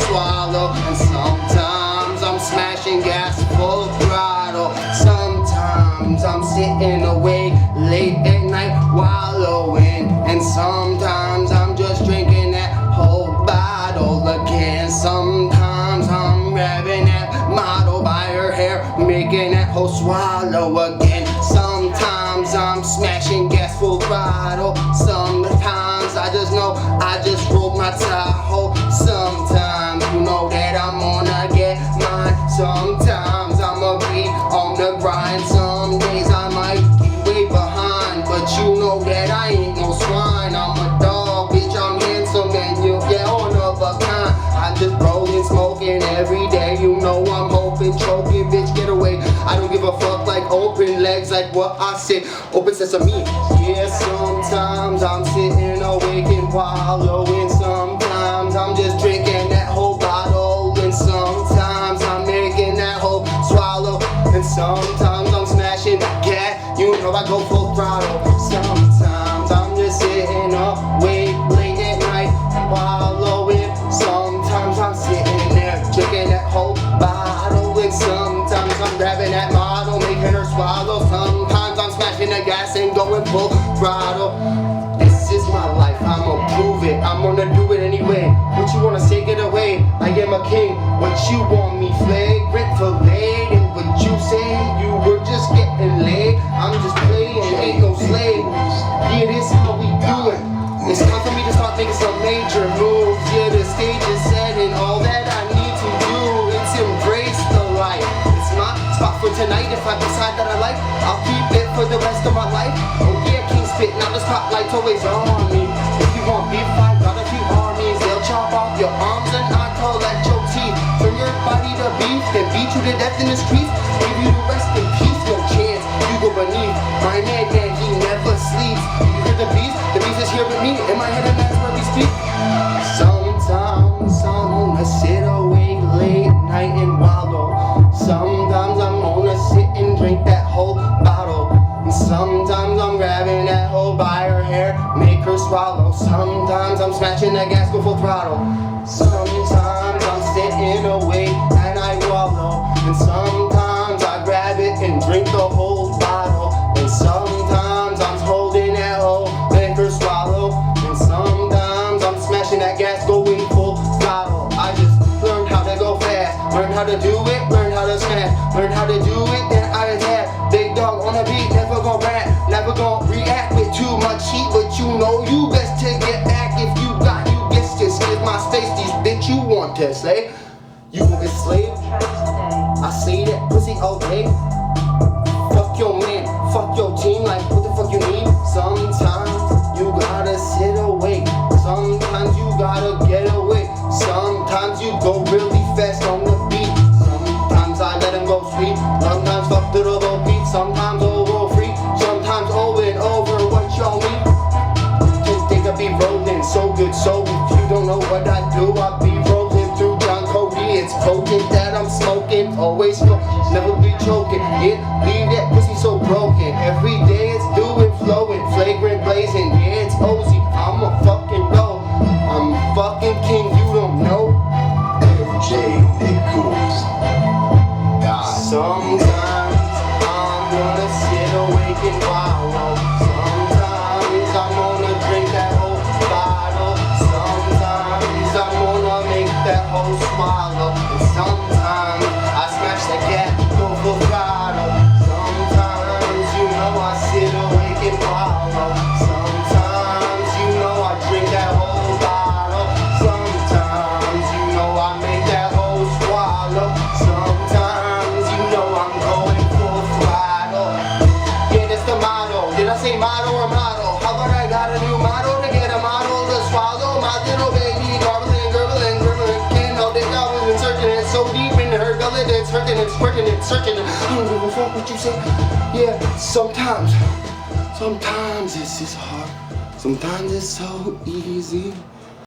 swallow. And sometimes I'm smashing gas full throttle. Sometimes I'm sitting awake late at night wallowing. And sometimes I'm just drinking that whole bottle again. Sometimes I'm grabbing that model by her hair, making that whole swallow again. Sometimes I'm smashing gas full throttle. Sometimes I just know I just rolled my Tahoe. Sometimes you know that I'm gonna get mine. Sometimes I'ma be on the grind. Some days I might be way behind, but you know that I ain't no swine. I'm a dog, bitch, I'm handsome and you're one of a kind. I just rollin', smoking every day. You know I'm hoping, choking, bitch, get away. I don't give a fuck, like open legs, like what I said. Open sesame. Yeah, sometimes I'm sitting awake and wallowing. Sometimes I'm just drinking that whole bottle. And sometimes I'm making that whole swallow. And sometimes I'm smashing that cat. You know I go full throttle. Sometimes I'm just sitting awake late at night wallowing. Sometimes I'm sitting there drinking that whole bottle. And sometimes I'm grabbing that model, making her swallow. Sometimes I'm smashing the gas and going full throttle. This is my life, I'ma prove it, I'm gonna do it anyway. What you wanna say, get away, I am a king. What you want me, flagrant, filleted? And what you say, you were just getting laid. I'm just playing, ain't no slave. Yeah, this how we do it. It's time for me to start making some major moves. Yeah, the stage is set and all that I need to do is embrace the light. It's my spot for tonight. If I decide that I like, I'll keep it for the rest of my life. Oh yeah, King Spit, now the spotlight's always on me. If you want beef, I got a few armies. They'll chop off your arms and I collect your teeth. Turn your body to beef, then beat you to death in the streets. Give you the rest in peace, no chance. You go beneath my man, he never sleeps. You hear the beast is here with me. In my head and that's where we speak. Sometimes I'm gonna sit awake late at night and wallow. Sometimes I'm gonna sit and drink that whole bottle. And sometimes I'm grabbing that hoe by her hair, make her swallow. Sometimes I'm smashing that gas, go full throttle. Sometimes I'm sitting awake and I wallow. And sometimes I grab it and drink the whole bottle. And sometimes I'm holding that hoe, make her swallow. And sometimes I'm smashing that gas, going full throttle. I just learned how to go fast, learn how to do it, learn how to smash, learn how to do it, then I attack. Big dog on the beat, never gon' rap, never gon' react with too much heat. But you know you best to get back. If you got, you guess this is my space. These bitch you want to say, you gon' get slaved. I say that pussy all day. Fuck your man, fuck your team, like what the fuck you need? Sometimes you gotta sit awake. Sometimes you gotta get away. Sometimes you go really fast on the beat. Sometimes I let him go sweet. Sometimes fuck the little beat. Sometimes over free. Sometimes over and over what y'all need. Just think I be rolling so good. So if you don't know what I do, I be rolling through John Cody. It's potent that I'm smoking. Always smoke, never be choking. Yeah, leave that pussy so broken. Every day it's doing, flowing, flagrant, blazing. Yeah, it's OZ. I'm a fucking roll. I'm a fucking king, you don't know. MJ Nichols. Sometimes I'm gonna sit awake and wallow. Sometimes I'm gonna drink that whole bottle. Sometimes I'm gonna make that whole swallow. And sometimes I smash the cat, go full throttle. Sometimes you know I sit awake and wallow. Sometimes you know I drink that whole bottle. Sometimes you know I make that whole swallow. Sometimes you know I'm going full throttle. Yeah, that's the motto. Did I say motto or motto? How about I got a new motto to get a model to swallow? My little baby garbling, gurgling, gurgling. Can't help it, I was inserting it so deep in her gullet. It's hurting, it's squirting, it's searching. I don't give a fuck what you say. Yeah, sometimes this is hard. Sometimes it's so easy.